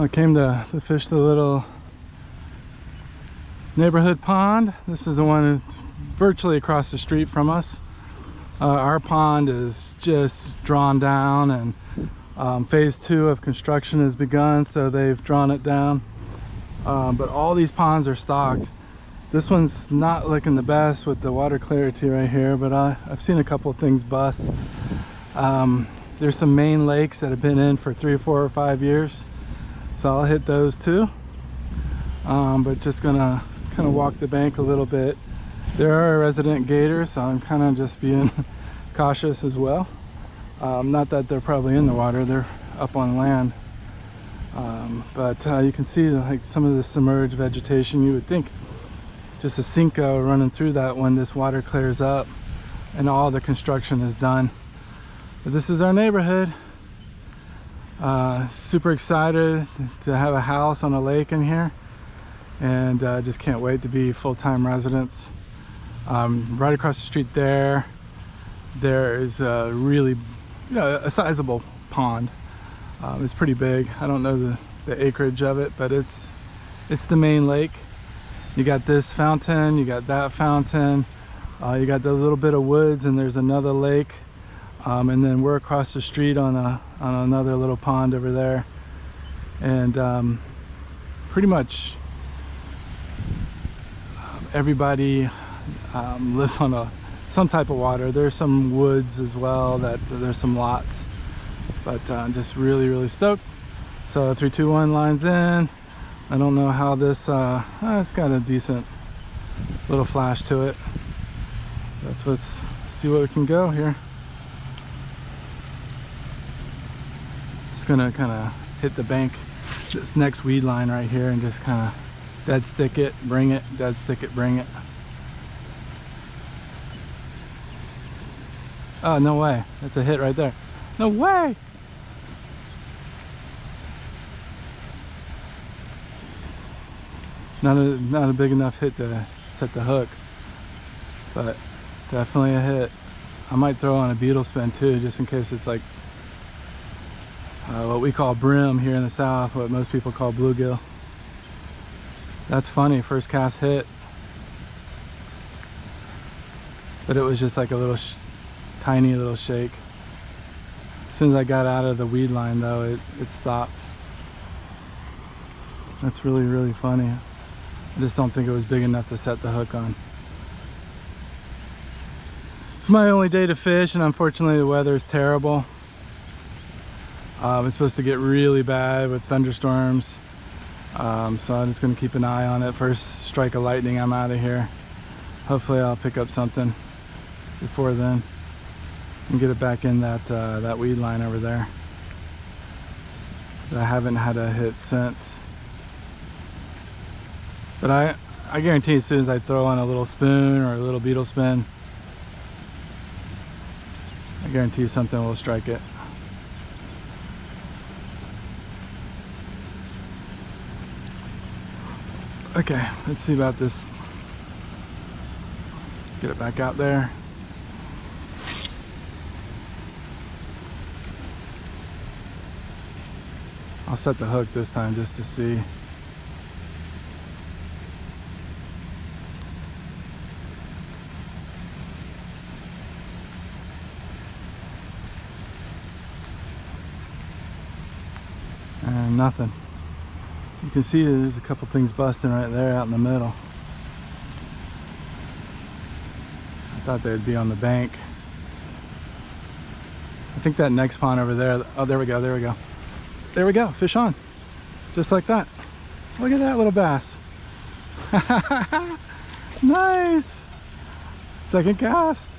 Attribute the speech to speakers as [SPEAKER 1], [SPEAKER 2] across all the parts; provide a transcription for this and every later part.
[SPEAKER 1] I came to fish the little neighborhood pond. This is the one that's virtually across the street from us. Our pond is just drawn down, and phase 2 of construction has begun, so they've drawn it down. But all these ponds are stocked. This one's not looking the best with the water clarity right here, but I've seen a couple of things bust. There's some main lakes that have been in for 3 or 4 or 5 years, so I'll hit those too. But just gonna kind of walk the bank a little bit. There are resident gators, so I'm kind of just being cautious as well. Not that they're probably in the water, they're up on land. But you can see like some of the submerged vegetation. You would think just a Cinco running through that when this water clears up and all the construction is done. But this is our neighborhood. Super excited to have a house on a lake in here, and just can't wait to be full-time residents. Right across the street there is a really, a sizable pond. It's pretty big. I don't know the acreage of it, but it's the main lake. You got this fountain, you got that fountain, you got the little bit of woods, and there's another lake, and then we're across the street on another little pond over there. And pretty much everybody lives on some type of water. There's some woods as well, that there's some lots, but just really stoked. So 3, 2, 1 lines in. I don't know how this it's got a decent little flash to it, but let's see what we can go here. Just gonna kind of hit the bank, this next weed line right here, and just kind of dead stick it, bring it, dead stick it, bring it. Oh, no way. That's a hit right there. No way. Not a big enough hit to set the hook, but definitely a hit. I might throw on a beetle spin too, just in case it's like what we call brim here in the south, what most people call bluegill. That's funny, first cast hit, but it was just like a little tiny little shake. As soon as I got out of the weed line though, it stopped. That's really funny. I just don't think it was big enough to set the hook on. It's my only day to fish, and unfortunately the weather is terrible. It's supposed to get really bad with thunderstorms, so I'm just going to keep an eye on it. First strike of lightning, I'm out of here. Hopefully I'll pick up something before then and get it back in that weed line over there. I haven't had a hit since. But I guarantee as soon as I throw on a little spoon or a little beetle spin, I guarantee something will strike it. Okay, let's see about this. Get it back out there. I'll set the hook this time just to see. And nothing. You can see there's a couple things busting right there out in the middle. I thought they'd be on the bank. I think that next pond over there, oh, there we go, there we go. There we go, fish on. Just like that. Look at that little bass. Nice. Second cast.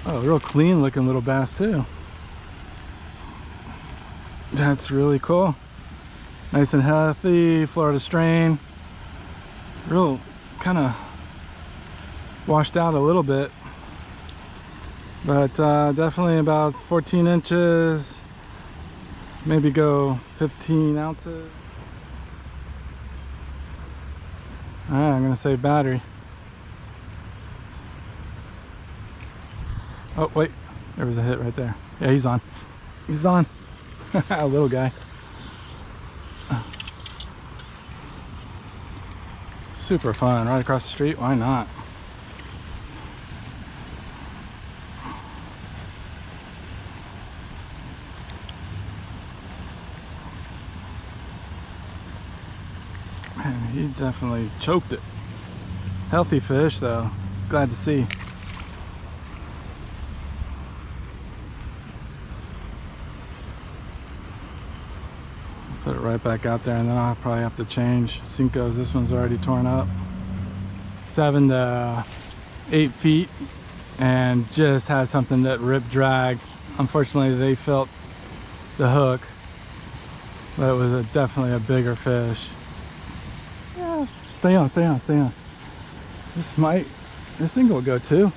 [SPEAKER 1] Oh, real clean looking little bass too. That's really cool. Nice and healthy, Florida strain. Real kind of washed out a little bit, but definitely about 14 inches, maybe go 15 ounces. All right, I'm gonna save battery. Oh wait, there was a hit right there. Yeah, he's on. He's on. A little guy. super fun. Right across the street, why not? Man, he definitely choked it. Healthy fish though, glad to see. Put it right back out there, and then I'll probably have to change Cincos. This one's already torn up. 7 to 8 feet, and just had something that ripped drag. Unfortunately, they felt the hook, but it was definitely a bigger fish. Yeah, stay on, stay on, stay on. This thing will go too.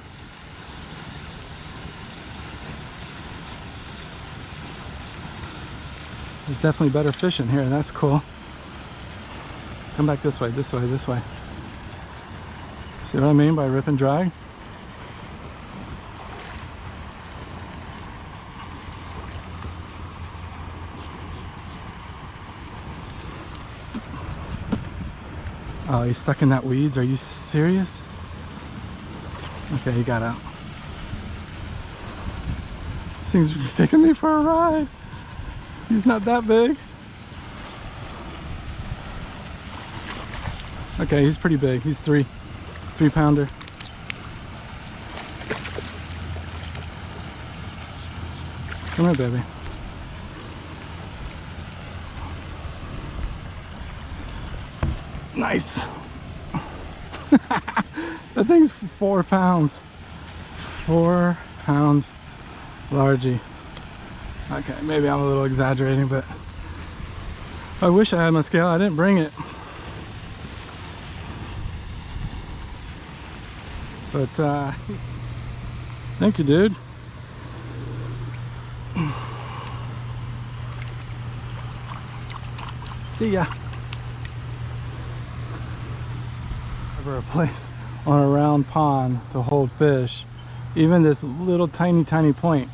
[SPEAKER 1] There's definitely better fish in here. That's cool. Come back this way, this way, this way. See what I mean by rip and drag? Oh, he's stuck in that weeds. Are you serious? Okay, he got out. This thing's taking me for a ride. He's not that big. Okay, he's pretty big. He's 3-pounder. Come here, baby. Nice. That thing's 4 pounds. 4-pound largie. Okay, maybe I'm a little exaggerating, but I wish I had my scale. I didn't bring it. But thank you, dude. See ya. Ever a place on a round pond to hold fish, even this little tiny point,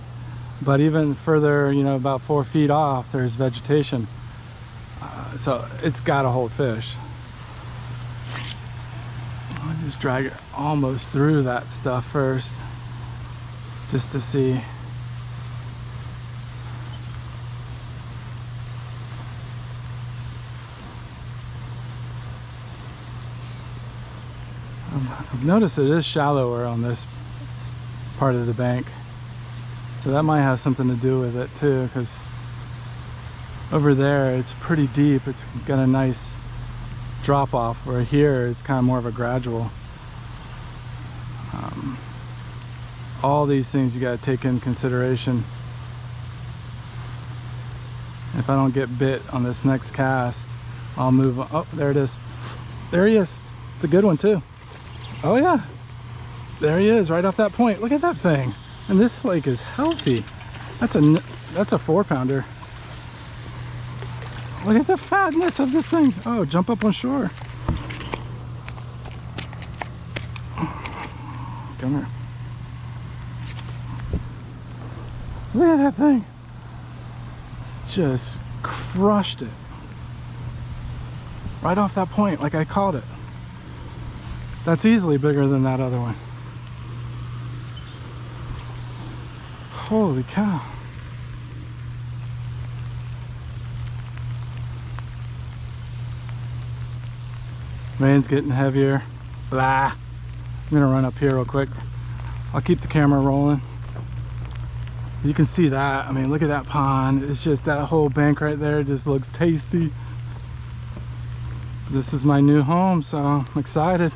[SPEAKER 1] but even further, you know, about 4 feet off, there's vegetation, so it's got to hold fish. I'll just drag it almost through that stuff first, just to see. I've noticed it is shallower on this part of the bank, so that might have something to do with it too, because over there it's pretty deep. It's got a nice drop off, where here is kind of more of a gradual. All these things you got to take in consideration. If I don't get bit on this next cast, I'll move on. Oh, there it is. There he is. It's a good one too. Oh yeah, there he is, right off that point. Look at that thing. And this lake is healthy. That's a 4-pounder. Look at the fatness of this thing. Oh, jump up on shore. Come here. Look at that thing. Just crushed it. Right off that point, like I called it. That's easily bigger than that other one. Holy cow. Rain's getting heavier. Blah. I'm gonna run up here real quick. I'll keep the camera rolling. You can see that. I mean, look at that pond. It's just that whole bank right there just looks tasty. This is my new home, so I'm excited.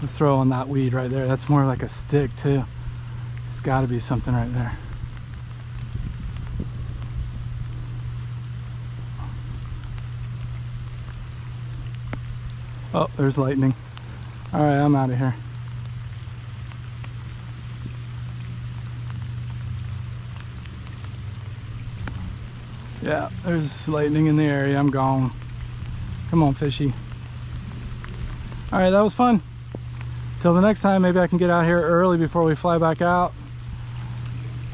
[SPEAKER 1] Let's throw on that weed right there. That's more like a stick too. There's got to be something right there. Oh, there's lightning. All right, I'm out of here. Yeah, there's lightning in the area. I'm gone. Come on, fishy. All right, that was fun. Till the next time, maybe I can get out here early before we fly back out.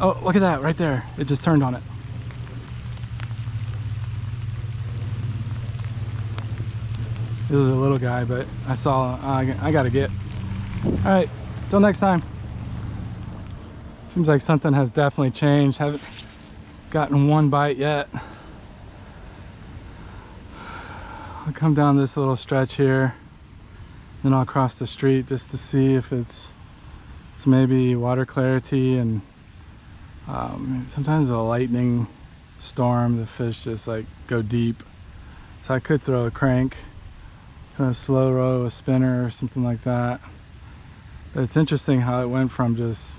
[SPEAKER 1] Oh, look at that right there. It just turned on it. It was a little guy, but I saw, I gotta get. All right, till next time. Seems like something has definitely changed. Haven't gotten one bite yet. I'll come down this little stretch here, then I'll cross the street just to see if it's maybe water clarity, and sometimes a lightning storm, the fish just like go deep. So I could throw a crank, kind of slow row a spinner or something like that. But it's interesting how it went from just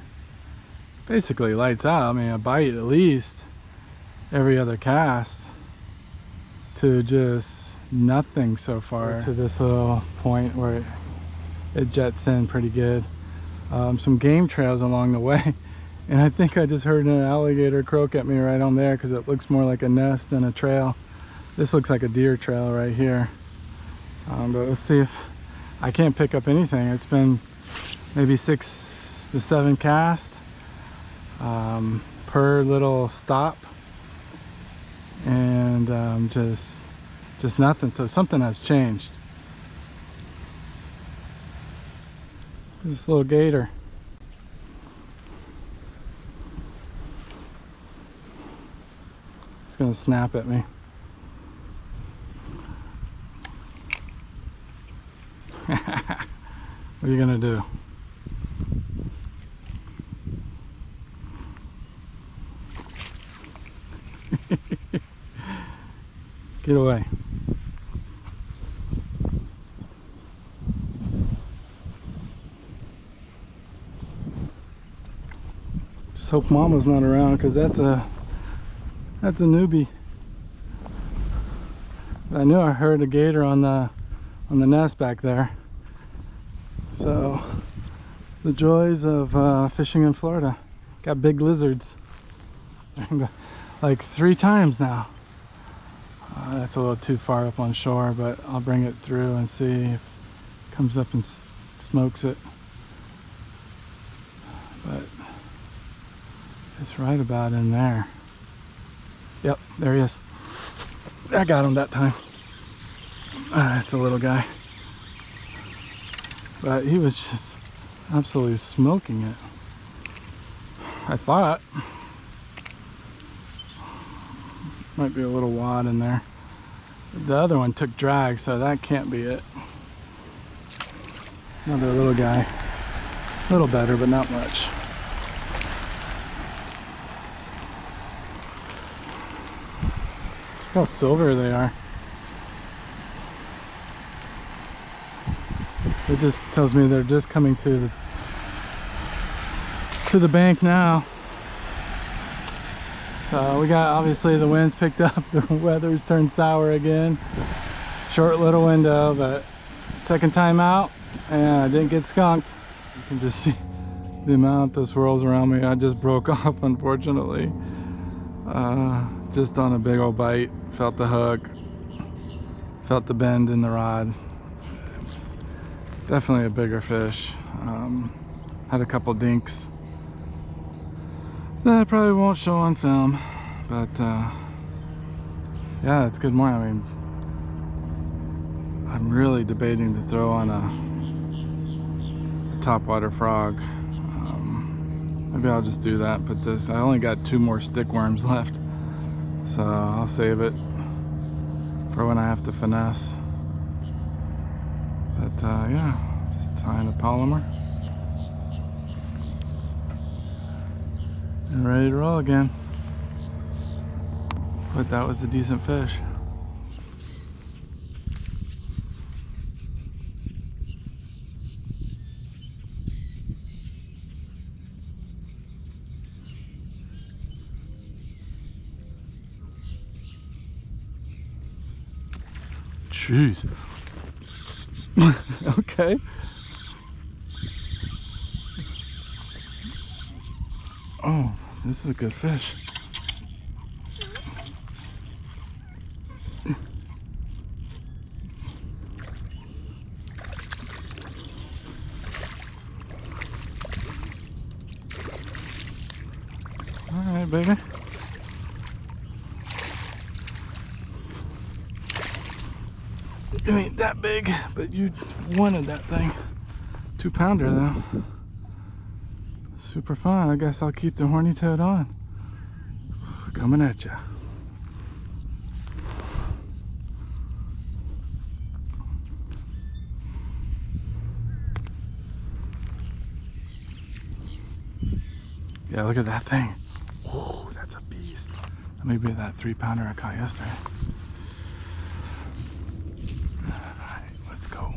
[SPEAKER 1] basically lights out, I mean a bite at least every other cast, to just nothing so far, to this little point where it jets in pretty good. Some game trails along the way, and I think I just heard an alligator croak at me right on there because it looks more like a nest than a trail. This looks like a deer trail right here. But let's see if I can't pick up anything. It's been maybe 6 to 7 casts per little stop, and just nothing. So something has changed. This little gator. It's gonna snap at me. What are you gonna do? Get away. Just hope Mama's not around, because that's a newbie. I knew I heard a gator on the nest back there. So the joys of fishing in Florida. Got big lizards. Like 3 times now. That's a little too far up on shore, but I'll bring it through and see if it comes up and smokes it. But it's right about in there. Yep, there he is. I got him that time. It's a little guy. But he was just absolutely smoking it, I thought. Might be a little wad in there. The other one took drag, so that can't be it. Another little guy. A little better, but not much. Look how silver they are. It just tells me they're just coming to the bank now. So we got, obviously the wind's picked up, the weather's turned sour again. Short little window, but second time out and I didn't get skunked. You can just see the amount of swirls around me. I just broke off, unfortunately. Just on a big old bite. Felt the hook, felt the bend in the rod. Definitely a bigger fish. Had a couple dinks that I probably won't show on film, but yeah, it's good morning. I mean, I'm really debating to throw on a topwater frog. Maybe I'll just do that. Put this, I only got 2 more stick worms left, so I'll save it for when I have to finesse. But yeah, just tying a polymer and ready to roll again. But that was a decent fish. Jeez. Okay. Oh, this is a good fish. All right, baby. It ain't that big, but you wanted that thing. 2-pounder though. Super fun. I guess I'll keep the horny toad on. Coming at ya. Yeah, look at that thing. Oh, that's a beast. That may be that 3-pounder I caught yesterday. Alright, let's go.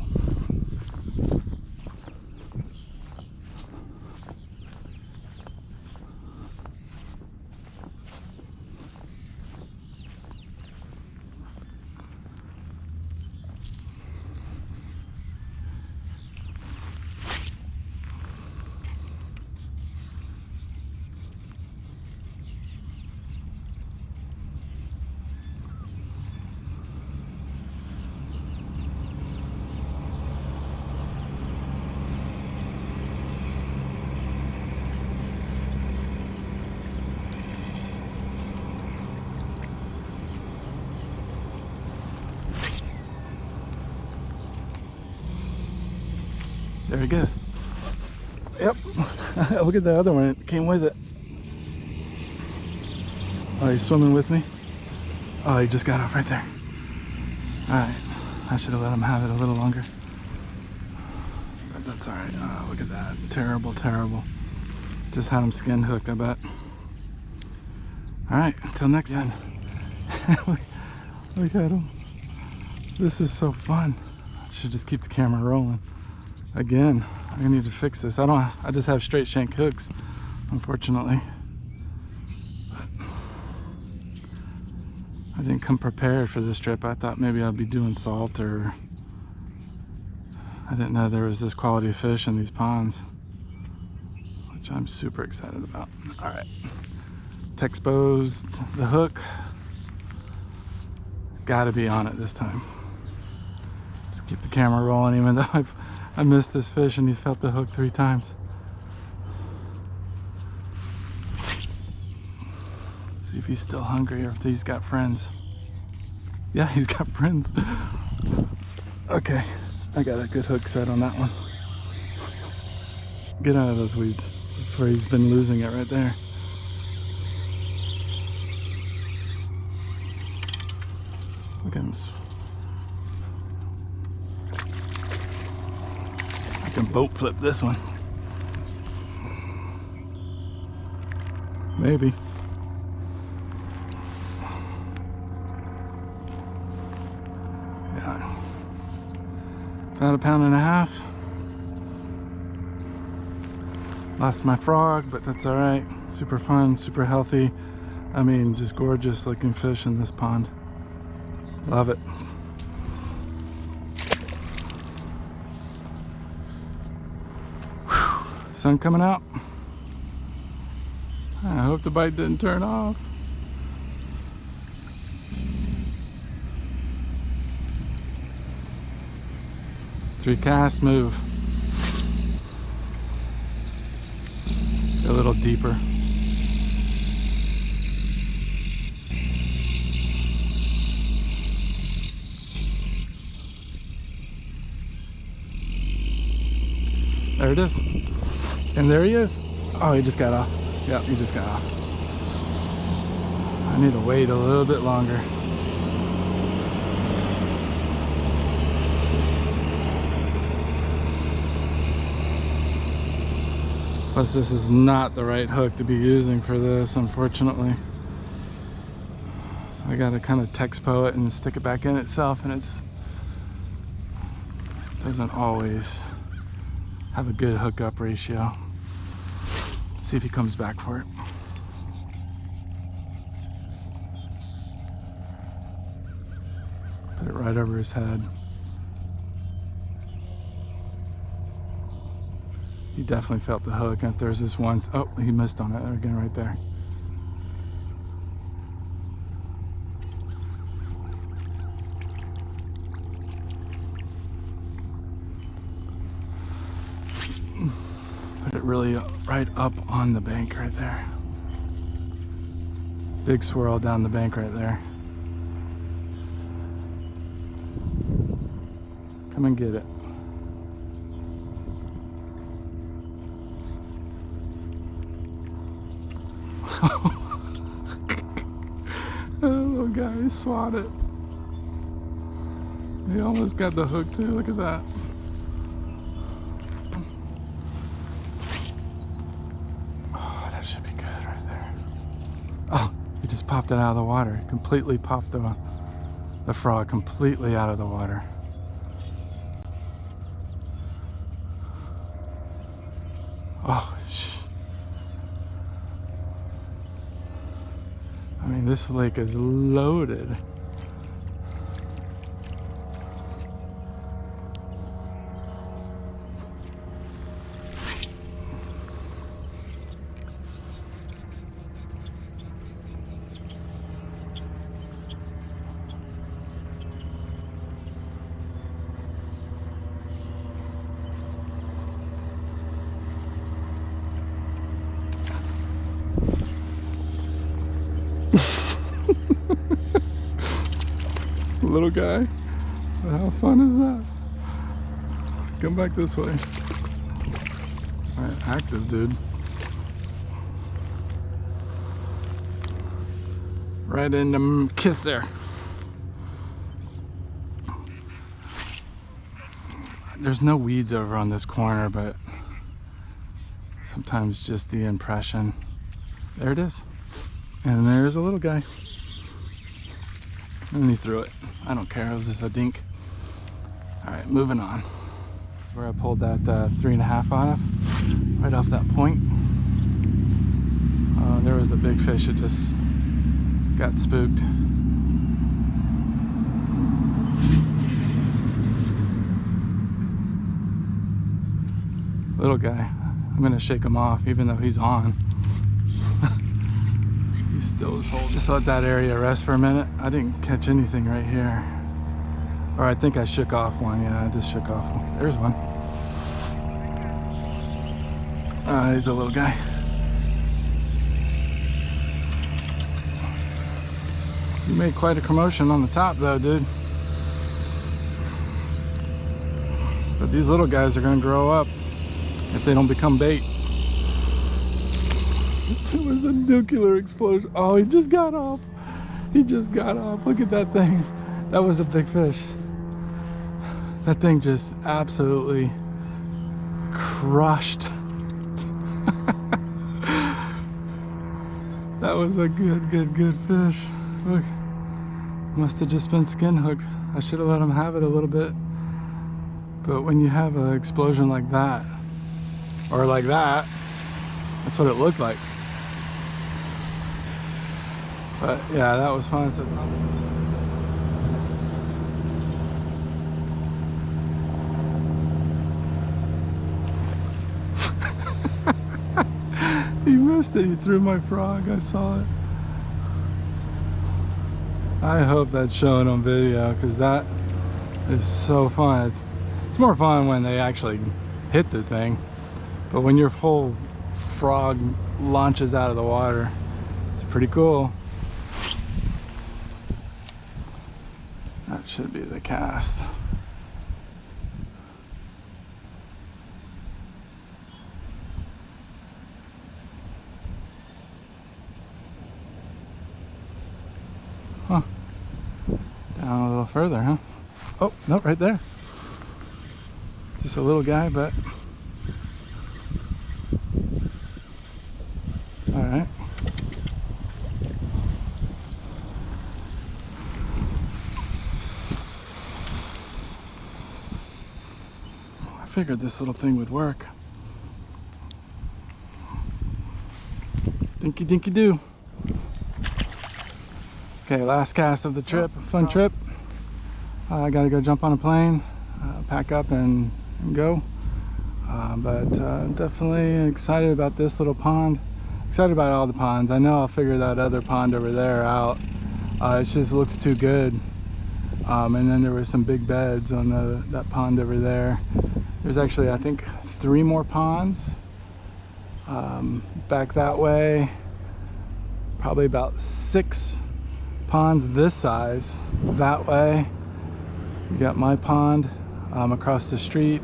[SPEAKER 1] There he goes. Yep. Look at the other one. It came with it. Oh, he's swimming with me. Oh, he just got off right there. Alright. I should have let him have it a little longer. But that's alright. Oh, look at that. Terrible, terrible. Just had him skin hook, I bet. Alright, until next time. Look at him. This is so fun. I should just keep the camera rolling. Again, I need to fix this. I just have straight shank hooks, unfortunately. But I didn't come prepared for this trip. I thought maybe I'd be doing salt, or I didn't know there was this quality of fish in these ponds, which I'm super excited about. All right, Texposed the hook. Got to be on it this time. Just keep the camera rolling, even though I missed this fish and he's felt the hook 3 times. See if he's still hungry or if he's got friends. Yeah, he's got friends. Okay, I got a good hook set on that one. Get out of those weeds. That's where he's been losing it, right there. Look at him. I can boat flip this one. Maybe. Yeah. About 1.5 pounds. Lost my frog, but that's all right. Super fun, super healthy. I mean, just gorgeous looking fish in this pond. Love it. Sun coming out. I hope the bite didn't turn off. Three cast move. A little deeper. There it is. And there he is. Oh, he just got off. Yep, he just got off. I need to wait a little bit longer. Plus, this is not the right hook to be using for this, unfortunately. So I gotta kind of Texpo it and stick it back in itself, and it doesn't always have a good hookup ratio. See if he comes back for it. Put it right over his head. He definitely felt the hook. And if there's this one, oh, he missed on it again right there. Put it really right up on the bank right there. Big swirl down the bank right there. Come and get it. That little guy swatted. He almost got the hook too. Look at that. Oh, that should be good right there. Oh, he just popped it out of the water. Completely popped the frog completely out of the water. Oh, I mean, this lake is loaded. Little guy, how fun is that? Come back this way. All right, active, dude. Right in the kiss there. There's no weeds over on this corner, but sometimes just the impression. There it is. And there's a little guy. And he threw it. I don't care, it was just a dink. Alright, moving on. Where I pulled that 3.5 out of, right off that point. There was a big fish that just got spooked. Little guy. I'm gonna shake him off even though he's on. He still was holding. Just let that area rest for a minute. I didn't catch anything right here. Or I think I shook off one. Yeah, I just shook off one. There's one. He's a little guy. You made quite a commotion on the top though, dude. But these little guys are gonna grow up if they don't become bait. It was a nuclear explosion. Oh, he just got off. He just got off. Look at that thing. That was a big fish. That thing just absolutely crushed. That was a good fish. Look, must have just been skin hooked. I should have let him have it a little bit. But when you have an explosion like that, or like that, that's what it looked like. But yeah, that was fun. He missed it. He threw my frog. I saw it. I hope that's showing on video because that is so fun. It's more fun when they actually hit the thing. But when your whole frog launches out of the water, it's pretty cool. That should be the cast. Huh. Down a little further, huh? Oh, no, right there. Just a little guy, but all right. I figured this little thing would work. Dinky dinky do. Okay, last cast of the trip. Fun trip. I gotta go jump on a plane, pack up and go. But definitely excited about this little pond. Excited about all the ponds. I know I'll figure that other pond over there out. It just looks too good. And then there were some big beds on that pond over there. There's actually, I think, 3 more ponds back that way. Probably about 6 ponds this size that way. You got my pond across the street.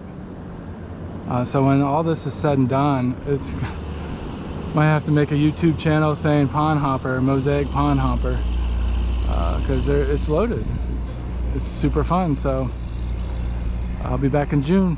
[SPEAKER 1] So when all this is said and done, it's might have to make a YouTube channel saying Pond Hopper, Mosaic Pond Hopper, because it's loaded. It's super fun. So I'll be back in June.